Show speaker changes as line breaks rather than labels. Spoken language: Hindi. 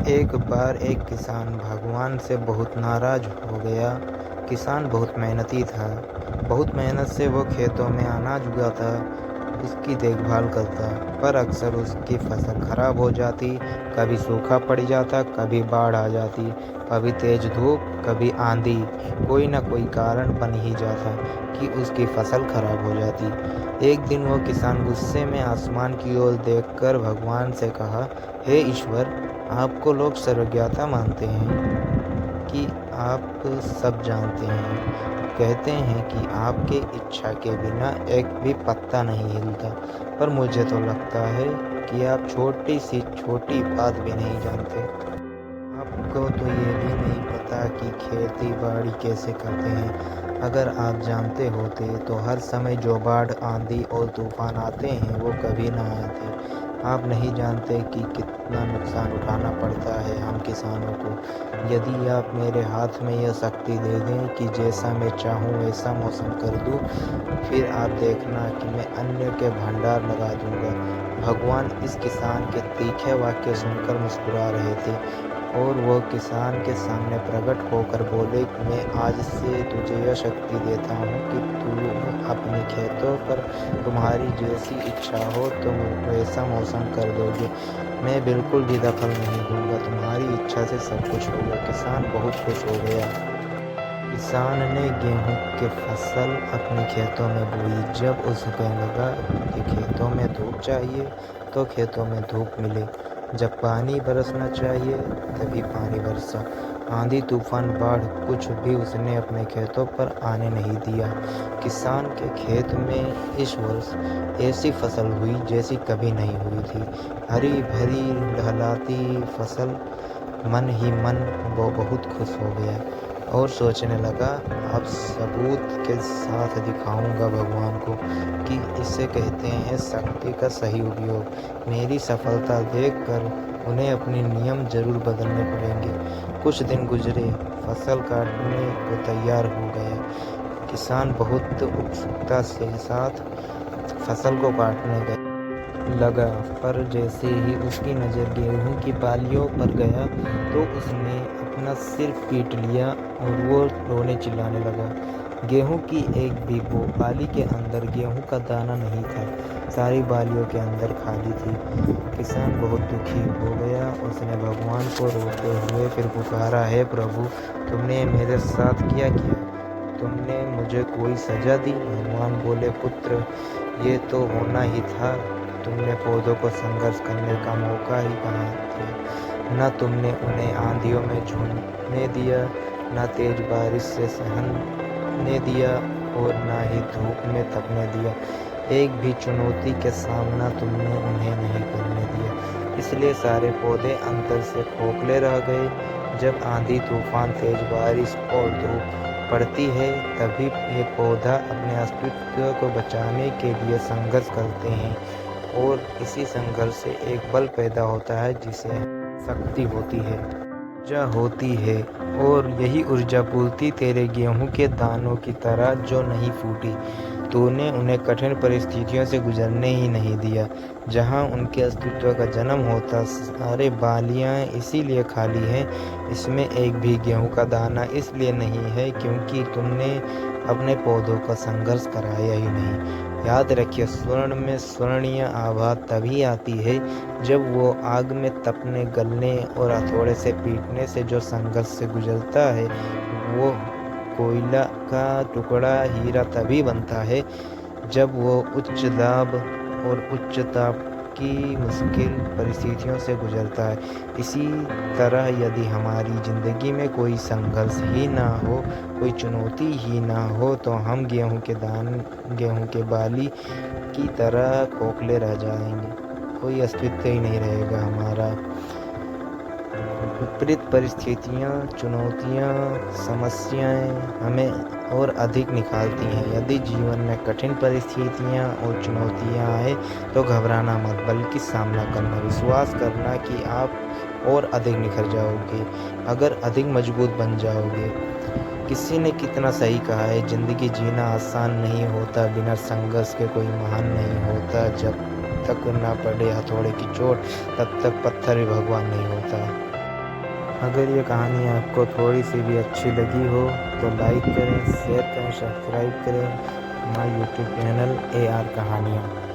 एक बार एक किसान भगवान से बहुत नाराज हो गया। किसान बहुत मेहनती था। बहुत मेहनत से वो खेतों में अनाज उगाता, उसकी देखभाल करता, पर अक्सर उसकी फसल खराब हो जाती। कभी सूखा पड़ जाता, कभी बाढ़ आ जाती, कभी तेज धूप, कभी आंधी। कोई ना कोई कारण बन ही जाता कि उसकी फसल खराब हो जाती। एक दिन वो किसान गुस्से में आसमान की ओर देखकर भगवान से कहा, हे ईश्वर, आपको लोग सर्वज्ञता मानते हैं कि आप सब जानते हैं। कहते हैं कि आपके इच्छा के बिना एक भी पत्ता नहीं हिलता, पर मुझे तो लगता है कि आप छोटी सी छोटी बात भी नहीं जानते। आपको तो ये भी नहीं पता कि खेती बाड़ी कैसे करते हैं। अगर आप जानते होते तो हर समय जो बाढ़, आंधी और तूफान आते हैं वो कभी ना आते। आप नहीं जानते कि कितना नुकसान उठाना पड़ता है हम किसानों को। यदि आप मेरे हाथ में यह शक्ति दे दें कि जैसा मैं चाहूँ वैसा मौसम कर दूँ, फिर आप देखना कि मैं अन्न के भंडार लगा दूंगा। भगवान इस किसान के तीखे वाक्य सुनकर मुस्कुरा रहे थे और वो किसान के सामने प्रकट होकर बोले, मैं आज से तुझे यह शक्ति देता हूँ कि तुम अपने खेतों पर तुम्हारी जैसी इच्छा हो तुम वैसा मौसम कर दोगे। मैं बिल्कुल भी दखल नहीं दूंगा, तुम्हारी इच्छा से सब कुछ होगा। किसान बहुत खुश हो गया। किसान ने गेहूं की फसल अपने खेतों में बोई। जब उसे लगा कि खेतों में धूप चाहिए तो खेतों में धूप मिले, जब पानी बरसना चाहिए तभी पानी बरसा। आंधी तूफान बाढ़ कुछ भी उसने अपने खेतों पर आने नहीं दिया। किसान के खेत में इस वर्ष ऐसी फसल हुई जैसी कभी नहीं हुई थी। हरी भरी लहलाती फसल। मन ही मन वो बहुत खुश हो गया और सोचने लगा, अब सबूत के साथ दिखाऊंगा भगवान को कि इसे कहते हैं शक्ति का सही उपयोग। मेरी सफलता देखकर उन्हें अपने नियम जरूर बदलने पड़ेंगे। कुछ दिन गुजरे, फसल काटने को तैयार हो गया। किसान बहुत उत्सुकता के साथ फसल को काटने लगा, पर जैसे ही उसकी नज़र गेहूं की बालियों पर गया तो उसने अपना सिर पीट लिया और वो रोने चिल्लाने लगा। गेहूं की एक भी बाली के अंदर गेहूं का दाना नहीं था। सारी बालियों के अंदर खाली थी। किसान बहुत दुखी हो गया। उसने भगवान को रोते हुए फिर पुकारा, हे प्रभु, तुमने मेरे साथ क्या किया? तुमने मुझे कोई सजा दी? भगवान बोले, पुत्र, ये तो होना ही था। तुमने पौधों को संघर्ष करने का मौका ही कहाँ दिया। न तुमने उन्हें आंधियों में झूमने दिया, न तेज बारिश से सहने दिया और न ही धूप में तपने दिया। एक भी चुनौती के सामना तुमने उन्हें नहीं करने दिया। इसलिए सारे पौधे अंदर से खोखले रह गए। जब आंधी तूफान, तेज बारिश और धूप पड़ती है तभी ये पौधा अपने अस्तित्व को बचाने के लिए संघर्ष करते हैं और इसी संघर्ष से एक बल पैदा होता है जिसे शक्ति होती है, ऊर्जा होती है। और यही ऊर्जा पूर्ति तेरे गेहूं के दानों की तरह जो नहीं फूटी। तूने उन्हें कठिन परिस्थितियों से गुजरने ही नहीं दिया जहां उनके अस्तित्व का जन्म होता। सारे बालियां इसीलिए खाली हैं, इसमें एक भी गेहूं का दाना इसलिए नहीं है क्योंकि तुमने अपने पौधों का संघर्ष कराया ही नहीं। याद रखिए, स्वर्ण में स्वर्णीय आभा तभी आती है जब वो आग में तपने, गलने और हथौड़े से पीटने से जो संघर्ष से गुजरता है वो कोयला का टुकड़ा हीरा तभी बनता है जब वो उच्च दाब और उच्च ताप की मुश्किल परिस्थितियों से गुजरता है। इसी तरह यदि हमारी ज़िंदगी में कोई संघर्ष ही ना हो, कोई चुनौती ही ना हो तो हम गेहूं के बाली की तरह खोखले रह जाएंगे। कोई अस्तित्व ही नहीं रहेगा हमारा। विपरीत परिस्थितियाँ, चुनौतियाँ, समस्याएं हमें और अधिक निखारती हैं। यदि जीवन में कठिन परिस्थितियाँ और चुनौतियाँ आए तो घबराना मत, बल्कि सामना करना, विश्वास करना कि आप और अधिक निखर जाओगे, अगर अधिक मजबूत बन जाओगे। किसी ने कितना सही कहा है, जिंदगी जीना आसान नहीं होता, बिना संघर्ष के कोई महान नहीं होता। जब तक ना पड़े हथौड़े की चोट तब तक पत्थर भी भगवान नहीं होता। अगर ये कहानी आपको थोड़ी सी भी अच्छी लगी हो तो लाइक करें, शेयर करें, सब्सक्राइब करें हमारे यूट्यूब चैनल AR कहानियाँ।